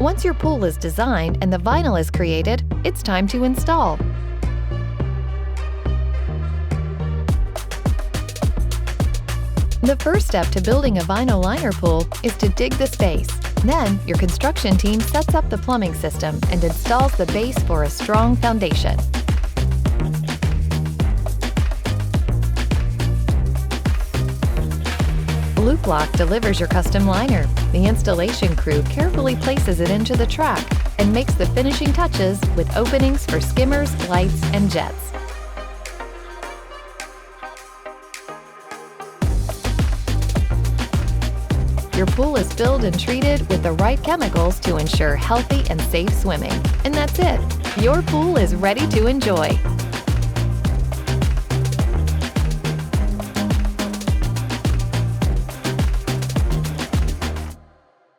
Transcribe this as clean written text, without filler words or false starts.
Once your pool is designed and the vinyl is created, it's time to install. The first step to building a vinyl liner pool is to dig the space. Then, your construction team sets up the plumbing system and installs the base for a strong foundation. LOOP-LOC delivers your custom liner. The installation crew carefully places it into the track and makes the finishing touches with openings for skimmers, lights, and jets. Your pool is filled and treated with the right chemicals to ensure healthy and safe swimming. And that's it. Your pool is ready to enjoy.